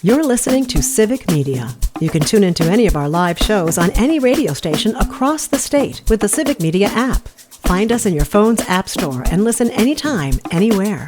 You're listening to Civic Media. You can tune into any of our live shows on any radio station across the state with the Civic Media app. Find us in your phone's app store and listen anytime, anywhere.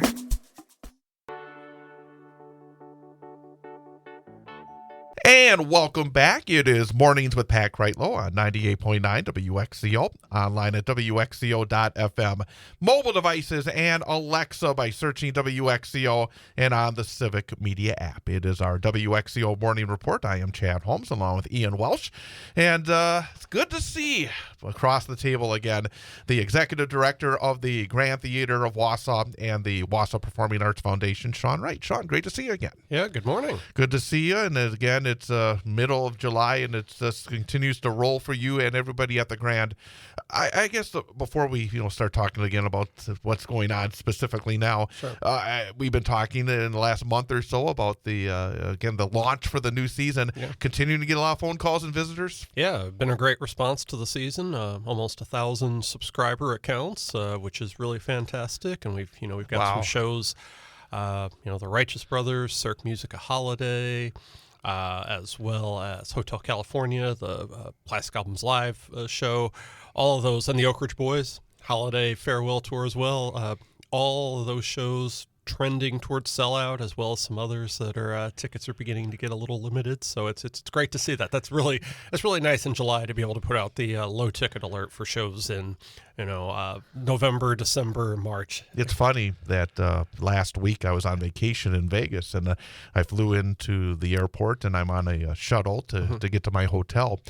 And welcome back. It is Mornings with Pat Kreitlow on 98.9 WXCO, online at WXCO.FM, mobile devices, and Alexa by searching WXCO, and on the Civic Media app. It is our WXCO Morning Report. I am Chad Holmes, along with Ian Welsh. And it's good to see across the table again the Executive Director of the Grand Theater of Wausau and the Wausau Performing Arts Foundation, Sean Wright. Sean, great to see you again. Yeah, good morning. Good to see you. And again, it's middle of July, and it just continues to roll for you and everybody at the Grand. I guess before we start talking again about what's going on specifically now, sure. We've been talking in the last month or so about the launch for the new season. Yeah. Continuing to get a lot of phone calls and visitors. Yeah, been a great response to the season. Almost 1,000 subscriber accounts, which is really fantastic. And we've got some shows. The Righteous Brothers, Cirque Musica Holiday. As well as Hotel California, the Plastic Albums Live show, all of those, and the Oak Ridge Boys Holiday Farewell Tour as well. All of those shows trending towards sellout, as well as some others that are tickets are beginning to get a little limited. So it's great to see that. It's really nice in July to be able to put out the low ticket alert for shows in November, December, March. It's funny that last week I was on vacation in Vegas, and I flew into the airport, and I'm on a shuttle to get to my hotel,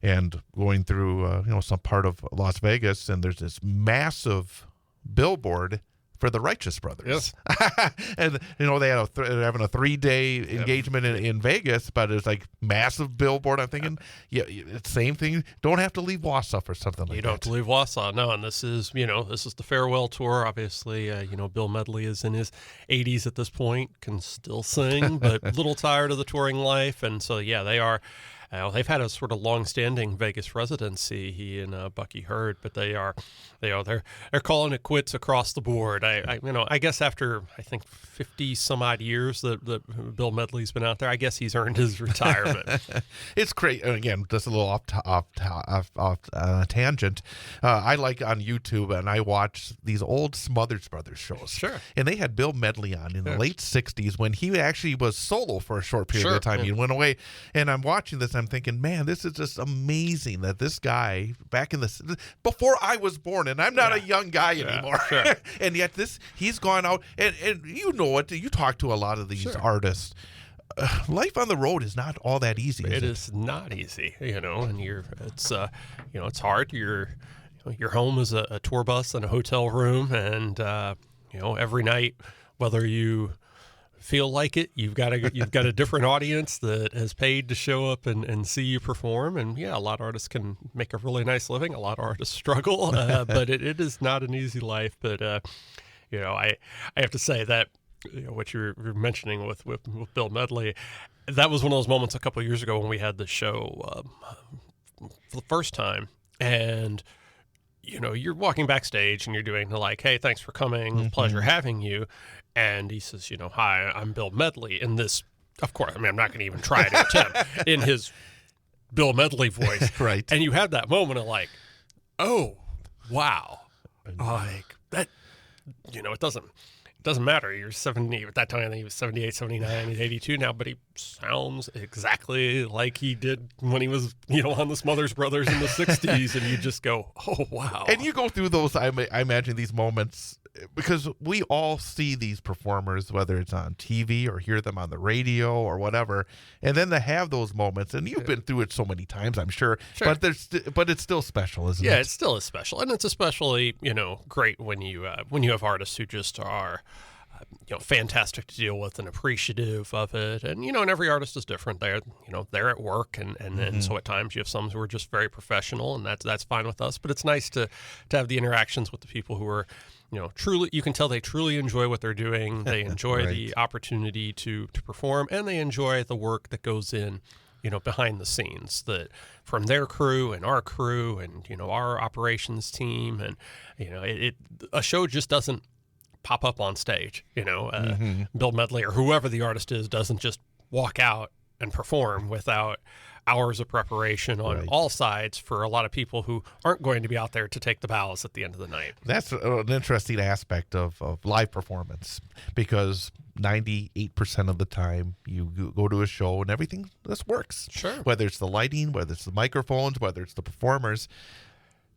and going through some part of Las Vegas, and there's this massive billboard for the Righteous Brothers. Yes. And, they're having a 3-day engagement in Vegas, but it's like massive billboard. I'm thinking, it's same thing. Don't have to leave Wausau for something like that. You don't have to leave Wausau. No, and this is the farewell tour. Obviously, Bill Medley is in his 80s at this point, can still sing, but a little tired of the touring life. And so, they are. They've had a sort of long-standing Vegas residency, he and Bucky Hurd, but they're calling it quits across the board. I guess after 50 some odd years that Bill Medley's been out there, I guess he's earned his retirement. It's great. Again, just a little off tangent. I like on YouTube, and I watch these old Smothers Brothers shows. Sure. And they had Bill Medley on in the late 60s when he actually was solo for a short period of time. He went away, and I'm watching this. I'm thinking, man, this is just amazing that this guy back in before I was born, and I'm not a young guy anymore. Sure. And yet he's gone out, and you talk to a lot of these artists. Life on the road is not all that easy. It is not easy, and it's hard. Your home is a tour bus and a hotel room, and every night, whether you feel like it, you've got a different audience that has paid to show up and see you perform. And a lot of artists can make a really nice living. A lot of artists struggle, but it is not an easy life. But I have to say that what you're mentioning with Bill Medley, that was one of those moments a couple of years ago when we had the show for the first time, and you're walking backstage and you're doing hey, thanks for coming, pleasure having you. And he says, hi, I'm Bill Medley. In this, of course, I'm not going to even try to attempt in his Bill Medley voice. Right. And you have that moment of oh, wow. That, it doesn't matter. You're 70. At that time, I think he was 78, 79. He's 82 now, but he sounds exactly like he did when he was, on the Smothers Brothers in the 60s. And you just go, oh, wow. And you go through those, I imagine, these moments, because we all see these performers, whether it's on TV or hear them on the radio or whatever, and then to have those moments, and you've been through it so many times, I'm sure. But it's still special, isn't it? Yeah, it still is special, and it's especially great when you have artists who just are fantastic to deal with and appreciative of it. And and every artist is different. They're at work, and so at times you have some who are just very professional, and that's fine with us. But it's nice to have the interactions with the people who are truly, you can tell they truly enjoy what they're doing. They enjoy Right. the opportunity to perform, and they enjoy the work that goes in, behind the scenes, that from their crew and our crew and, our operations team. And, a show just doesn't pop up on stage, Bill Medley or whoever the artist is doesn't just walk out and perform without hours of preparation on all sides for a lot of people who aren't going to be out there to take the bows at the end of the night. That's an interesting aspect of live performance, because 98% of the time you go to a show and everything just works. Sure. Whether it's the lighting, whether it's the microphones, whether it's the performers.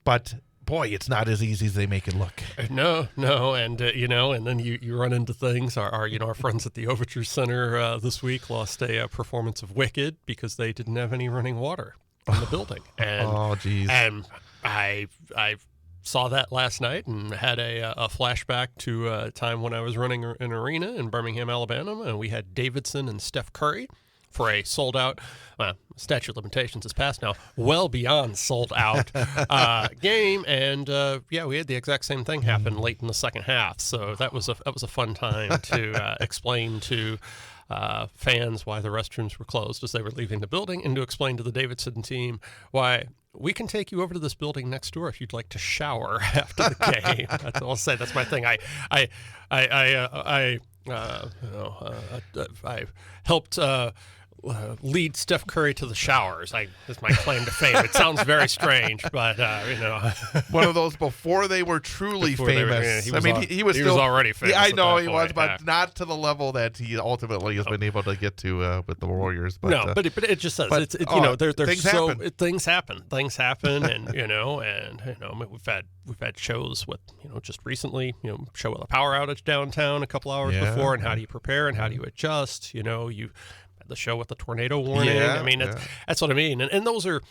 But boy, it's not as easy as they make it look. No, and and then you run into things. Our friends at the Overture Center this week lost a performance of Wicked because they didn't have any running water in the building. And, oh, geez. And I saw that last night and had a flashback to a time when I was running an arena in Birmingham, Alabama, and we had Davidson and Steph Curry for a sold-out, statute of limitations is passed now, well beyond sold-out game, and we had the exact same thing happen late in the second half. So that was a fun time to explain to fans why the restrooms were closed as they were leaving the building, and to explain to the Davidson team why we can take you over to this building next door if you'd like to shower after the game. That's all I'll say. That's my thing. I helped lead Steph Curry to the showers. That's my claim to fame. It sounds very strange, but one of those before they were truly famous. He was still already famous. Yeah, I know he was, but not to the level that he ultimately has been able to get to with the Warriors. But, but it just says things happen. Things happen, and we've had shows with just recently show with a power outage downtown a couple hours before, and how do you prepare and how do you adjust? You the show with the tornado warning. That's what I mean. And those are,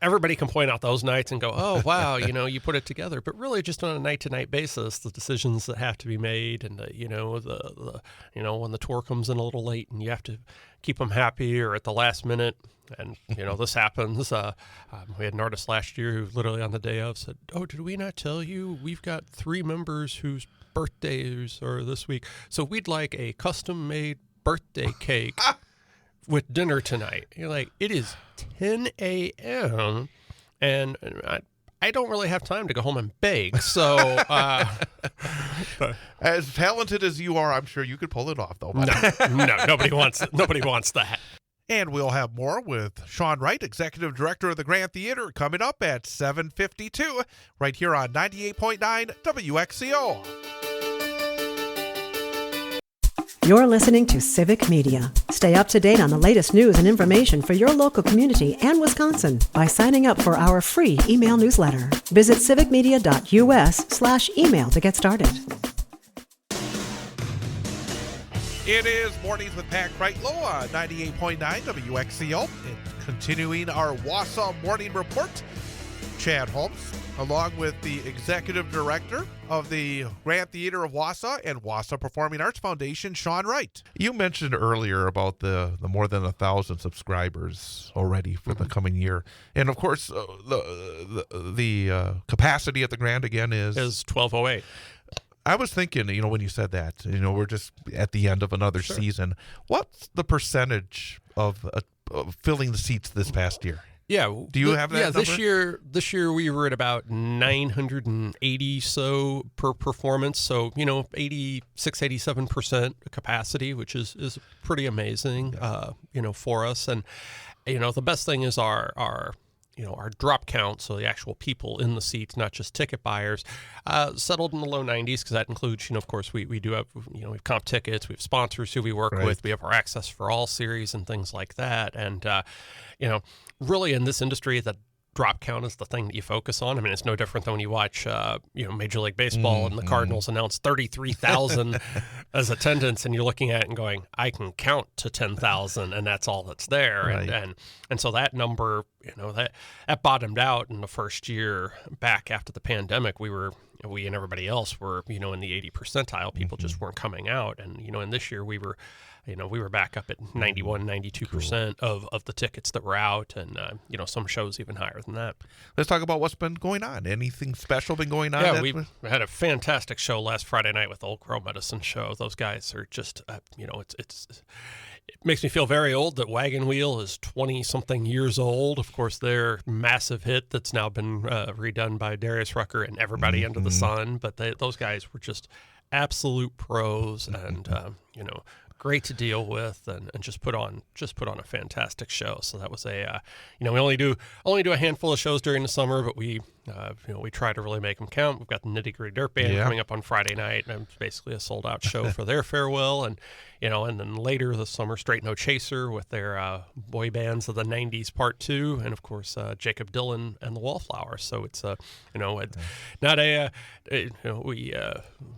everybody can point out those nights and go, oh, wow, you put it together. But really just on a night-to-night basis, the decisions that have to be made, and, when the tour comes in a little late and you have to keep them happy, or at the last minute. And, this happens. We had an artist last year who literally on the day of said, oh, did we not tell you we've got 3 members whose birthdays are this week? So we'd like a custom-made birthday cake with dinner tonight. You're like, it is 10 a.m. and I don't really have time to go home and bake. So, as talented as you are, I'm sure you could pull it off, though. No, nobody wants that. And we'll have more with Sean Wright, Executive Director of the Grand Theater, coming up at 7:52, right here on 98.9 WXCO. You're listening to Civic Media. Stay up to date on the latest news and information for your local community and Wisconsin by signing up for our free email newsletter. Visit civicmedia.us/email to get started. It is Mornings with Pat Kreitlow on 98.9 WXCO. And continuing our Wausau Morning Report, Chad Holmes, along with the Executive Director of the Grand Theater of Wausau and Wausau Performing Arts Foundation, Sean Wright. You mentioned earlier about the more than 1,000 subscribers already for the coming year. And, of course, the capacity at the Grand, again, is 1,208. I was thinking, when you said that, we're just at the end of another season. What's the percentage of filling the seats this past year? Yeah. Do you have that number? This year we were at about 980 per performance. So, 86, 87% capacity, which is pretty amazing, for us. And, the best thing is our drop count, so the actual people in the seats, not just ticket buyers, settled in the low 90s, because that includes, of course, we do have, we have comp tickets, we have sponsors who we work with, we have our Access for All series and things like that. And, really in this industry, the drop count is the thing that you focus on. I mean, it's no different than when you watch, Major League Baseball and the Cardinals announce 33,000 as attendance, and you're looking at it and going, I can count to 10,000, and that's all that's there. Right. And so that number, that bottomed out in the first year back after the pandemic. We and everybody else were, in the 80 percentile. People just weren't coming out. And, and this year we were back up at 91, 92% of the tickets that were out, and, some shows even higher than that. Let's talk about what's been going on. Anything special been going on? Yeah, we had a fantastic show last Friday night with the Old Crow Medicine Show. Those guys are just, it makes me feel very old that Wagon Wheel is 20-something years old. Of course, their massive hit that's now been redone by Darius Rucker and everybody under the sun. But those guys were just absolute pros, and, great to deal with, and just put on a fantastic show. So that was we only do a handful of shows during the summer, but we try to really make them count. We've got the Nitty Gritty Dirt Band coming up on Friday night, and it's basically a sold out show for their farewell, and then later this summer, Straight No Chaser with their boy bands of the '90s Part 2, and of course Jacob Dylan and the Wallflowers. So it's we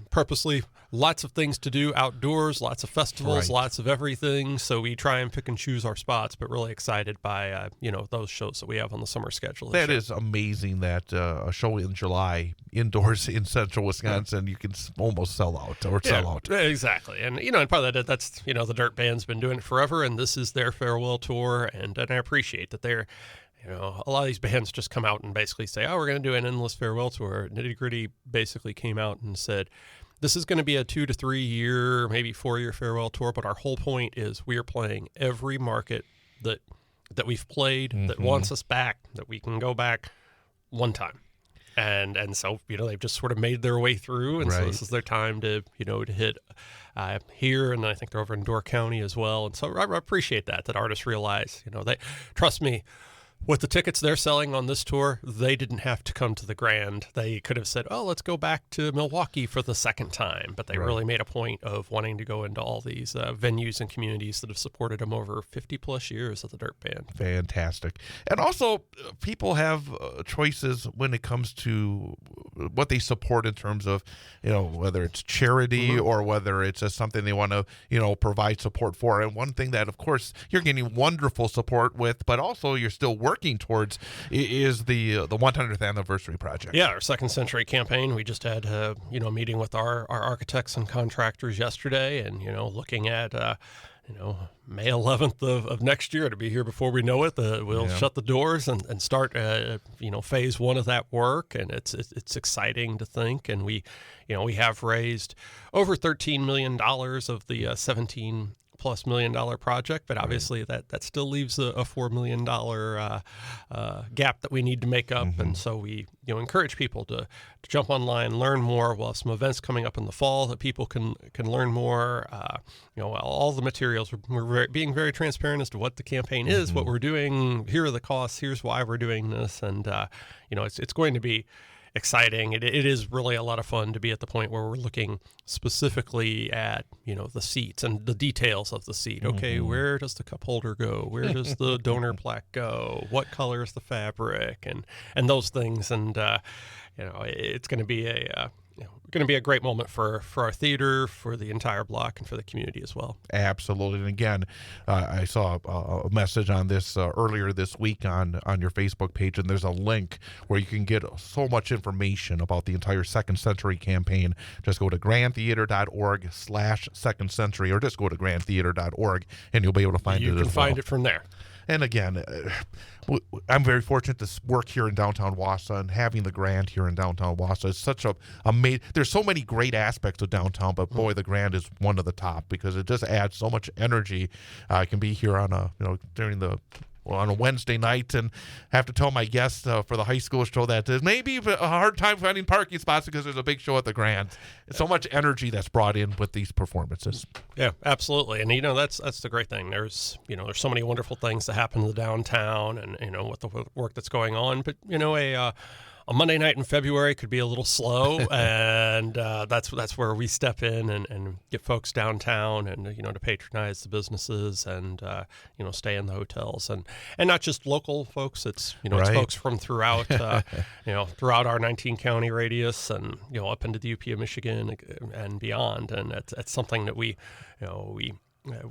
purposely lots of things to do outdoors, lots of festivals, lots of everything. So we try and pick and choose our spots, but really excited by those shows that we have on the summer schedule. That is amazing that a show in July indoors in central Wisconsin, you can almost sell out. Exactly. And, and part of that's the Dirt Band's been doing it forever, and this is their farewell tour. And I appreciate that they're, a lot of these bands just come out and basically say, oh, we're going to do an endless farewell tour. Nitty Gritty basically came out and said, this is going to be a 2 to 3 year, maybe 4 year farewell tour, but our whole point is we are playing every market that we've played, that wants us back, that we can go back one time. And so, they've just sort of made their way through, and so this is their time to hit here, and I think they're over in Door County as well. And so I appreciate that artists realize, they trust me. With the tickets they're selling on this tour, they didn't have to come to the Grand. They could have said, oh, let's go back to Milwaukee for the second time. But they really made a point of wanting to go into all these venues and communities that have supported them over 50-plus years of the Dirt Band. Fantastic. And also, people have choices when it comes to what they support in terms of, whether it's charity or whether it's just something they want to, provide support for. And one thing that, of course, you're getting wonderful support with, but also you're still working towards is the 100th anniversary project. Yeah, our Second Century campaign. We just had a meeting with our architects and contractors yesterday, and looking at May 11th of next year to be here before we know it. We'll shut the doors and start phase 1 of that work, and it's exciting to think. And we have raised over $13 million of the $17+ million project, but obviously that still leaves a $4 million gap that we need to make up. And so we encourage people to jump online, learn more. We'll have some events coming up in the fall that people can learn more. All the materials. We're being very transparent as to what the campaign is, what we're doing. Here are the costs. Here's why we're doing this, and it's going to be exciting. It is really a lot of fun to be at the point where we're looking specifically at the seats and the details of the seat. Okay, where does the cup holder go? Where does the donor plaque go? What color is the fabric? And those things. And it's going to be a great moment for our theater, for the entire block, and for the community as well. Absolutely. And again, I saw a message on this earlier this week on your Facebook page, and there's a link where you can get so much information about the entire Second Century campaign. Just go to grandtheater.org/Second Century, or just go to grandtheater.org, and you'll be able to find it as well. You can find it from there. And again, I'm very fortunate to work here in downtown Wausau, and having the Grand here in downtown Wausau is such a amazing. There's so many great aspects of downtown, but boy, the Grand is one of the top because it just adds so much energy. I can be here on on a Wednesday night and have to tell my guests for the high school show that there's maybe a hard time finding parking spots because there's a big show at the Grand. It's so much energy that's brought in with these performances. Yeah, absolutely. And that's the great thing. There's so many wonderful things that happen in the downtown, and with the work that's going on. But a Monday night in February could be a little slow, and that's where we step in and get folks downtown and to patronize the businesses and stay in the hotels and not just local folks. It's it's folks from throughout throughout our 19 county radius and up into the UP of Michigan and beyond. And it's something that we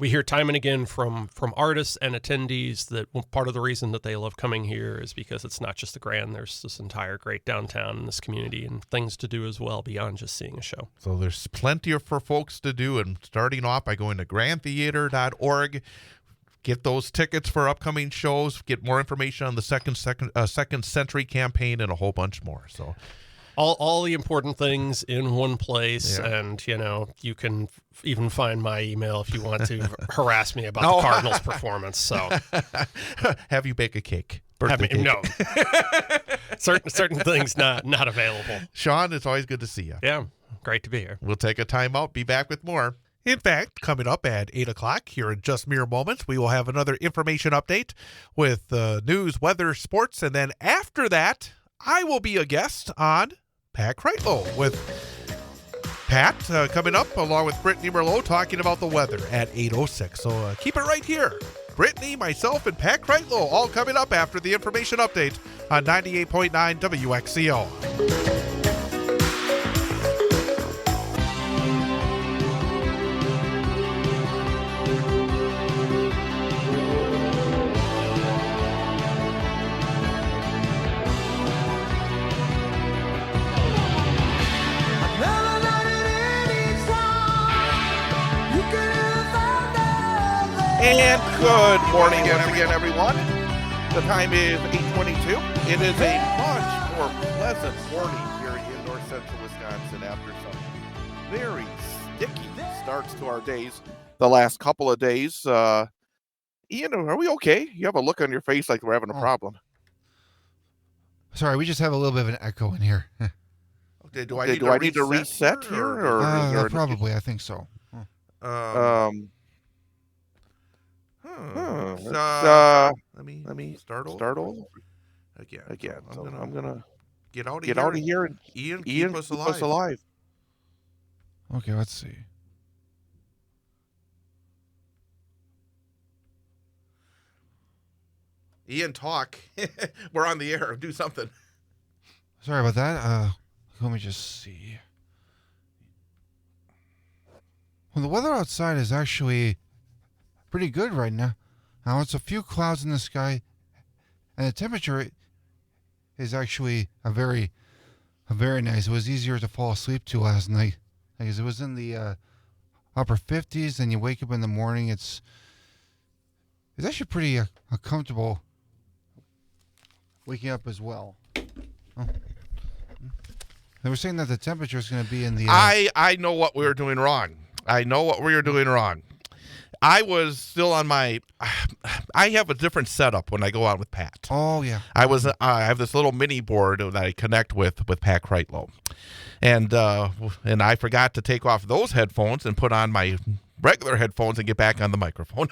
hear time and again from artists and attendees that part of the reason that they love coming here is because it's not just the Grand. There's this entire great downtown in this community and things to do as well beyond just seeing a show. So there's plenty for folks to do, and starting off by going to grandtheater.org. Get those tickets for upcoming shows, get more information on the Second Century campaign, and a whole bunch more. So all the important things in one place, and you can even find my email if you want to harass me about the Cardinals' performance. So, have you bake a cake? Cake. No, certain things not available. Sean, it's always good to see you. Yeah, great to be here. We'll take a time out. Be back with more In fact, coming up at 8 o'clock here in just mere moments, we will have another information update with news, weather, sports, and then after that, I will be a guest on Pat Kreitlow with Pat coming up along with Brittany Merlot talking about the weather at 8:06. So keep it right here. Brittany, myself, and Pat Kreitlow all coming up after the information update on 98.9 WXCO. And good morning once again, everyone. The time is 8:22. It is a much more pleasant morning here in north central Wisconsin after some very sticky starts to our days the last couple of days. Ian, are we okay? You have a look on your face like we're having a problem. Sorry, we just have a little bit of an echo in here. Okay, do I need to reset here? Or probably, I think so. Let me start over again. So I'm gonna get out of here and Ian keep us alive. Okay, let's see. Ian, talk. We're on the air. Do something. Sorry about that. Let me just see. Well, the weather outside is actually pretty good right now. Now it's a few clouds in the sky, and the temperature is actually a very nice. It was easier to fall asleep to last night because it was in the upper 50s, and you wake up in the morning. It's actually pretty comfortable waking up as well. Oh. They were saying that the temperature is going to be in the. I know what we were doing wrong. I was still on my. I have a different setup when I go out with Pat. Oh yeah. I have this little mini board that I connect with Pat Kreitlow, and I forgot to take off those headphones and put on my regular headphones and get back on the microphone.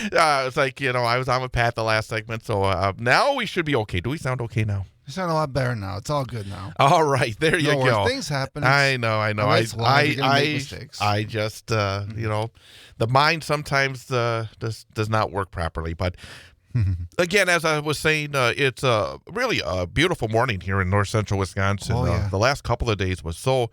It's like, I was on with Pat the last segment, so now we should be okay. Do we sound okay now? You sound a lot better now. It's all good now. All right, there you go. Things happen. I know. I just, Mm-hmm. The mind sometimes does not work properly. But again, as I was saying, it's really a beautiful morning here in north central Wisconsin. Oh, yeah. The last couple of days was so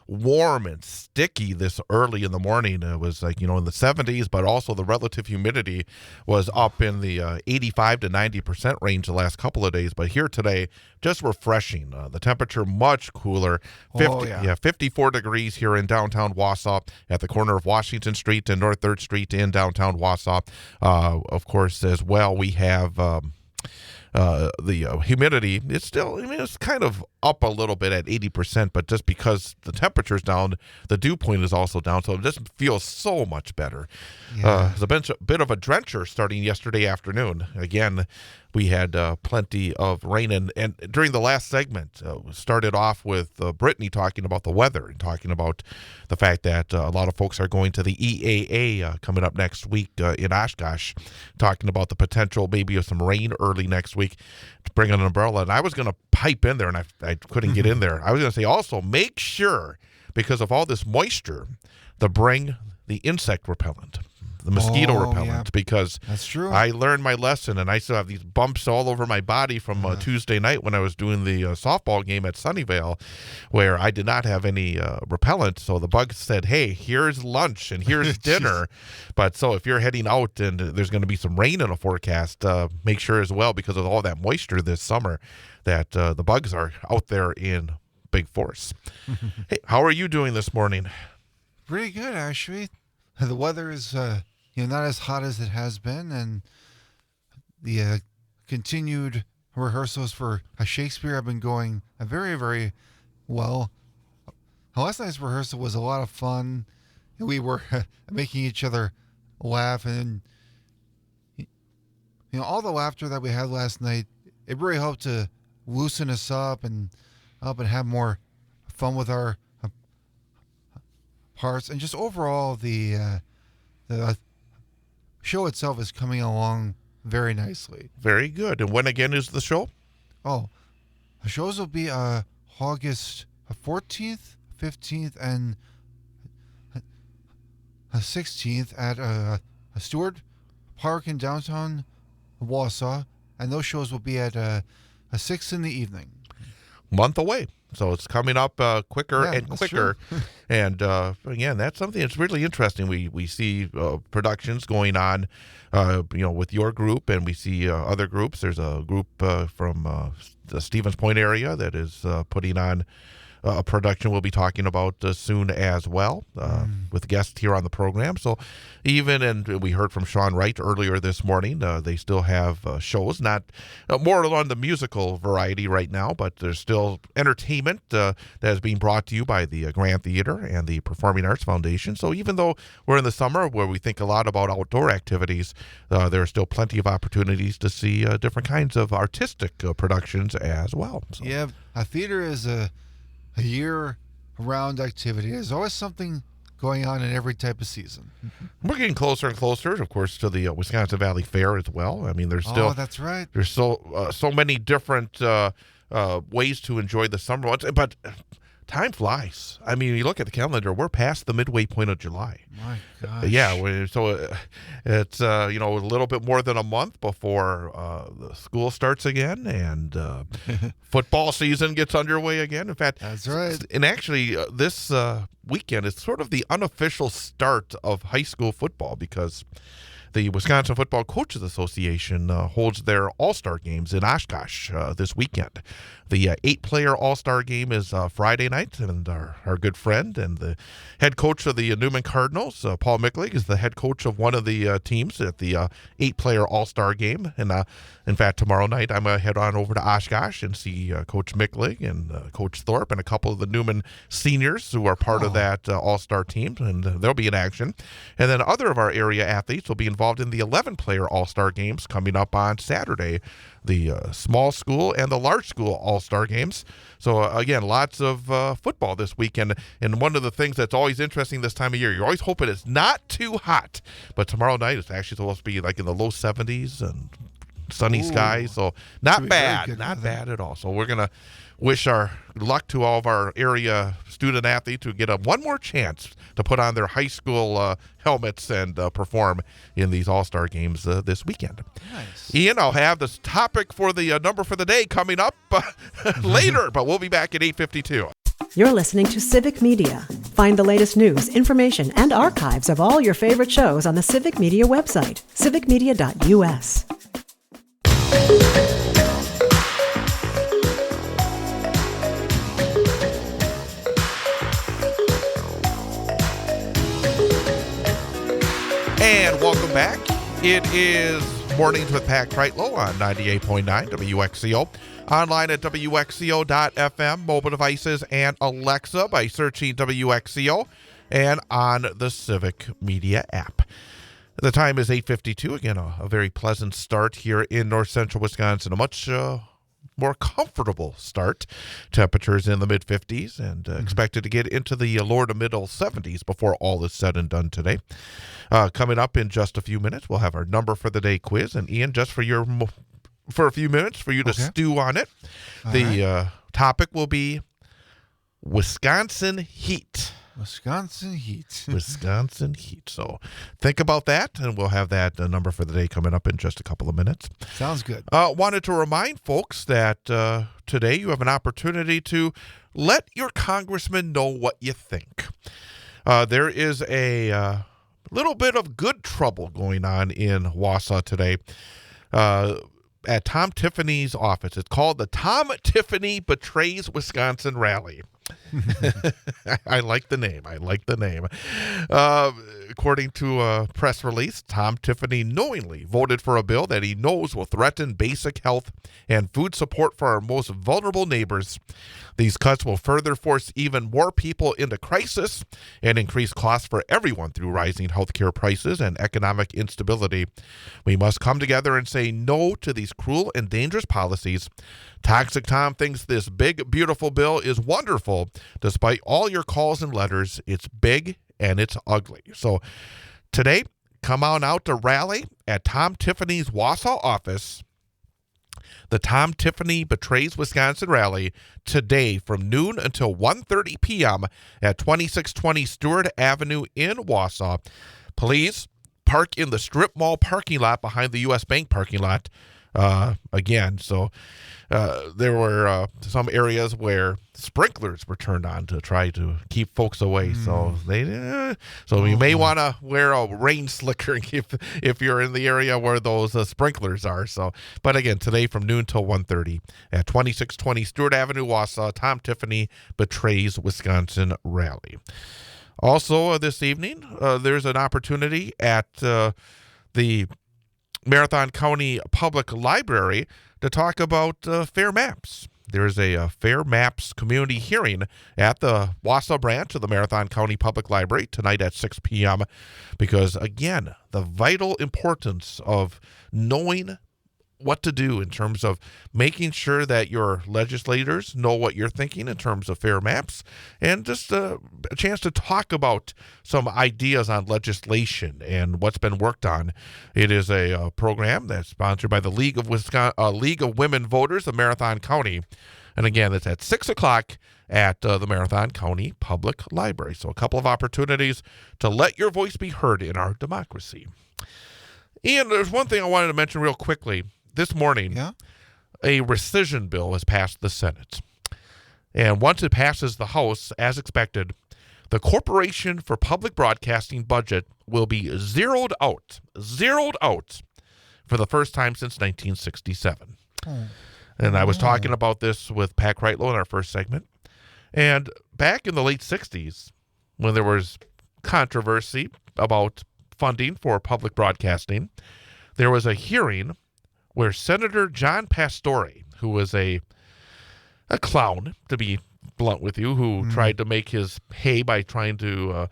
warm and sticky this early in the morning. It was like, in the 70s, but also the relative humidity was up in the 85 to 90% range the last couple of days. But here today, just refreshing. The temperature much cooler. 54 degrees here in downtown Wausau at the corner of Washington Street and North 3rd Street in downtown Wausau. Of course, as well, we have the humidity. It's still, it's kind of up a little bit at 80%, but just because the temperature's down, the dew point is also down, so it just feels so much better. Yeah. It's a bit of a drencher starting yesterday afternoon. Again, we had plenty of rain, and during the last segment, started off with Brittany talking about the weather and talking about the fact that a lot of folks are going to the EAA coming up next week in Oshkosh, talking about the potential maybe of some rain early next week to bring an umbrella. And I was going to pipe in there, and I couldn't get in there. I was going to say also make sure, because of all this moisture, to bring the insect repellent. The mosquito repellent, yeah. Because that's true. I learned my lesson, and I still have these bumps all over my body from Tuesday night when I was doing the softball game at Sunnyvale, where I did not have any repellent. So the bugs said, "Hey, here's lunch and here's dinner." But so if you're heading out and there's going to be some rain in a forecast, make sure as well, because of all that moisture this summer, that the bugs are out there in big force. Hey, how are you doing this morning? Pretty good, actually. The weather is not as hot as it has been, and the continued rehearsals for Shakespeare have been going very, very well. Last night's rehearsal was a lot of fun. We were making each other laugh, and all the laughter that we had last night, it really helped to loosen us up and have more fun with our parts, and just overall the show itself is coming along very nicely. Very good. And when again is the show? Oh, the shows will be August 14th, 15th, and 16th at Stewart Park in downtown Wausau, and those shows will be at 6 in the evening. Month away. So it's coming up quicker Yeah, and that's quicker. true. And again, that's something that's really interesting. We see productions going on, with your group, and we see other groups. There's a group from the Stevens Point area that is putting on a production we'll be talking about soon as well, with guests here on the program. So and we heard from Sean Wright earlier this morning, they still have shows, not more along the musical variety right now, but there's still entertainment that is being brought to you by the Grand Theater and the Performing Arts Foundation. So even though we're in the summer where we think a lot about outdoor activities, there are still plenty of opportunities to see different kinds of artistic productions as well. So. Yeah, a theater is a year-round activity. There's always something going on in every type of season. We're getting closer and closer, of course, to the Wisconsin Valley Fair as well. I mean, there's still that's right. There's so many different ways to enjoy the summer ones, but time flies. I mean, you look at the calendar; we're past the midway point of July. My gosh. Yeah, so it's a little bit more than a month before the school starts again, and football season gets underway again. In fact, That's right. And actually, this weekend is sort of the unofficial start of high school football, because the Wisconsin Football Coaches Association holds their All-Star games in Oshkosh this weekend. The 8-player All-Star game is Friday night, and our good friend and the head coach of the Newman Cardinals, Paul Micklig, is the head coach of one of the teams at the 8-player All-Star game. And in fact, tomorrow night, I'm going to head on over to Oshkosh and see Coach Micklig and Coach Thorpe and a couple of the Newman seniors who are part of that All-Star team, and they'll be in action. And then other of our area athletes will be involved in the 11-player All-Star games coming up on Saturday, the small school and the large school All-Star games. So, again, lots of football this weekend. And one of the things that's always interesting this time of year, you're always hoping it's not too hot. But tomorrow night it's actually supposed to be like in the low 70s and sunny skies. So not bad. Not bad at all. So we're going to wish our luck to all of our area student athletes who get one more chance to put on their high school helmets and perform in these All-Star games this weekend. Nice. Ian, I'll have this topic for the number for the day coming up later, but we'll be back at 8:52. You're listening to Civic Media. Find the latest news, information, and archives of all your favorite shows on the Civic Media website, civicmedia.us. And welcome back. It is Mornings with Pat Kreitlow on 98.9 WXCO. Online at WXCO.FM, mobile devices, and Alexa by searching WXCO, and on the Civic Media app. The time is 8:52. Again, a very pleasant start here in north central Wisconsin. A much more comfortable start. Temperatures in the mid-50s and expected to get into the lower to middle 70s before all is said and done today. Coming up in just a few minutes, we'll have our number for the day quiz. And Ian, just for a few minutes for you to stew on it. The topic will be Wisconsin heat. Wisconsin heat. So think about that, and we'll have that number for the day coming up in just a couple of minutes. Sounds good. Wanted to remind folks that today you have an opportunity to let your congressman know what you think. There is a little bit of good trouble going on in Wausau today. At Tom Tiffany's office. It's called the Tom Tiffany Betrays Wisconsin Rally. I like the name. According to a press release, Tom Tiffany knowingly voted for a bill that he knows will threaten basic health and food support for our most vulnerable neighbors. These cuts will further force even more people into crisis and increase costs for everyone through rising healthcare prices and economic instability. We must come together and say no to these cruel and dangerous policies. Toxic Tom thinks this big, beautiful bill is wonderful. Despite all your calls and letters, it's big and it's ugly. So today, come on out to rally at Tom Tiffany's Wausau office. The Tom Tiffany Betrays Wisconsin rally today from noon until 1:30 p.m. at 2620 Stewart Avenue in Wausau. Please park in the strip mall parking lot behind the U.S. Bank parking lot. Again, so there were some areas where sprinklers were turned on to try to keep folks away. So you may want to wear a rain slicker if you're in the area where those sprinklers are. So, but again, today from noon till 1:30 at 2620 Stewart Avenue, Wausau, Tom Tiffany Betrays Wisconsin rally. Also, this evening, there's an opportunity at the Marathon County Public Library to talk about fair maps. There's a fair maps community hearing at the Wausau branch of the Marathon County Public Library tonight at 6 p.m. because, again, the vital importance of knowing what to do in terms of making sure that your legislators know what you're thinking in terms of fair maps, and just a chance to talk about some ideas on legislation and what's been worked on. It is a program that's sponsored by the League of Women Voters of Marathon County. And again, it's at 6 o'clock at the Marathon County Public Library. So a couple of opportunities to let your voice be heard in our democracy. And there's one thing I wanted to mention real quickly. This morning, a rescission bill has passed the Senate. And once it passes the House, as expected, the Corporation for Public Broadcasting budget will be zeroed out for the first time since 1967. And I was talking about this with Pat Kreitlow in our first segment. And back in the late 60s, when there was controversy about funding for public broadcasting, there was a hearing where Senator John Pastore, who was a clown, to be blunt with you, who tried to make his hay by trying to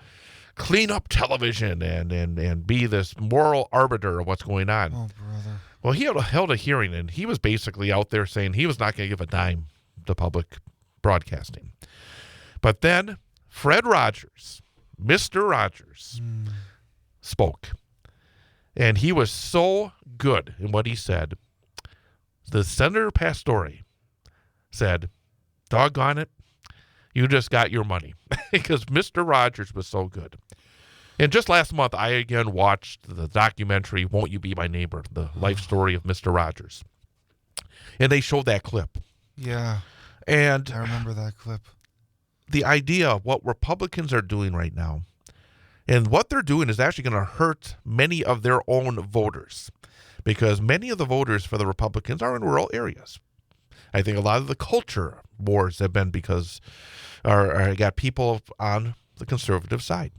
clean up television and be this moral arbiter of what's going on. Oh, brother. Well, he held a hearing, and he was basically out there saying he was not going to give a dime to public broadcasting. But then Fred Rogers, Mr. Rogers, spoke. And he was so good in what he said. The Senator Pastore said, doggone it, you just got your money. Because Mr. Rogers was so good. And just last month, I again watched the documentary, Won't You Be My Neighbor, the life story of Mr. Rogers. And they showed that clip. Yeah. And I remember that clip. The idea of what Republicans are doing right now, and what they're doing is actually going to hurt many of their own voters, because many of the voters for the Republicans are in rural areas. I think a lot of the culture wars have been because I got people on the conservative side.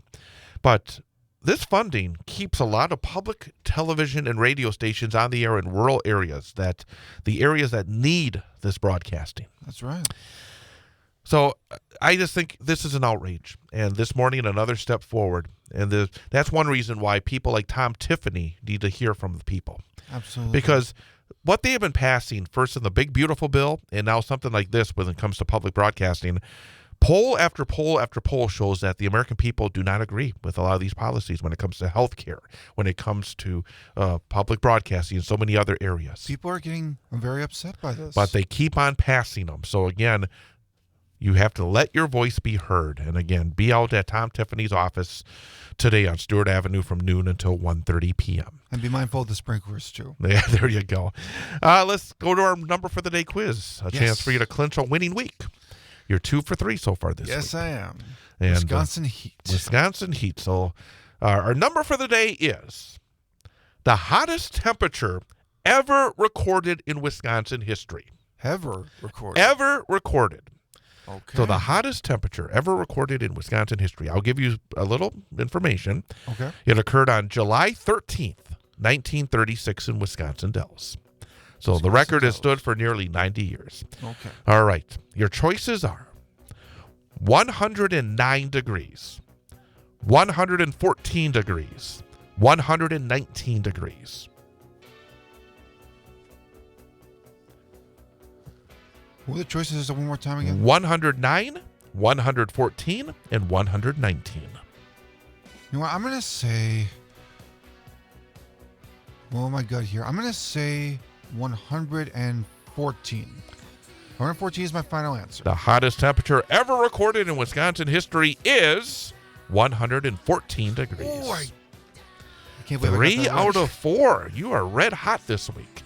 But this funding keeps a lot of public television and radio stations on the air in rural areas, the areas that need this broadcasting. That's right. So I just think this is an outrage. And this morning, another step forward. And that's one reason why people like Tom Tiffany need to hear from the people. Absolutely. Because what they have been passing, first in the big, beautiful bill, and now something like this when it comes to public broadcasting, poll after poll after poll shows that the American people do not agree with a lot of these policies when it comes to health care, when it comes to public broadcasting and so many other areas. People are getting very upset by this. But they keep on passing them. So again, you have to let your voice be heard. And again, be out at Tom Tiffany's office today on Stewart Avenue from noon until 1:30 p.m. And be mindful of the sprinklers, too. Yeah, there you go. Let's go to our number for the day quiz. A chance for you to clinch a winning week. You're 2 for 3 so far this week. Yes, I am. And, Wisconsin Heat. Wisconsin Heat. So our number for the day is the hottest temperature ever recorded in Wisconsin history. Ever recorded. Ever recorded. Okay. So the hottest temperature ever recorded in Wisconsin history. I'll give you a little information. Okay. It occurred on July 13th, 1936 in Wisconsin Dells. So the record has stood for nearly 90 years. Okay. All right. Your choices are 109 degrees, 114 degrees, 119 degrees. What were the choices one more time again? 109, 114, and 119. You know what? I'm going to say... Oh my gut here. I'm going to say 114. 114 is my final answer. The hottest temperature ever recorded in Wisconsin history is 114 degrees. Oh, I can't believe I got 3 that out right. of 4. You are red hot this week.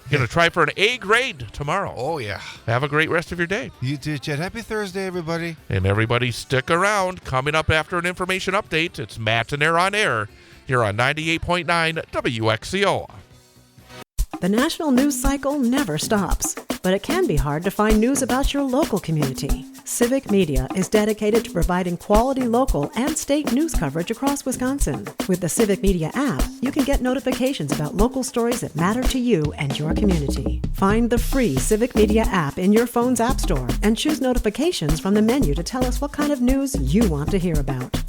You're going to try for an A grade tomorrow. Oh, yeah. Have a great rest of your day. You too, Chet. Happy Thursday, everybody. And everybody stick around. Coming up after an information update, it's Matt and Air on Air here on 98.9 WXCO. The national news cycle never stops, but it can be hard to find news about your local community. Civic Media is dedicated to providing quality local and state news coverage across Wisconsin. With the Civic Media app, you can get notifications about local stories that matter to you and your community. Find the free Civic Media app in your phone's app store and choose notifications from the menu to tell us what kind of news you want to hear about.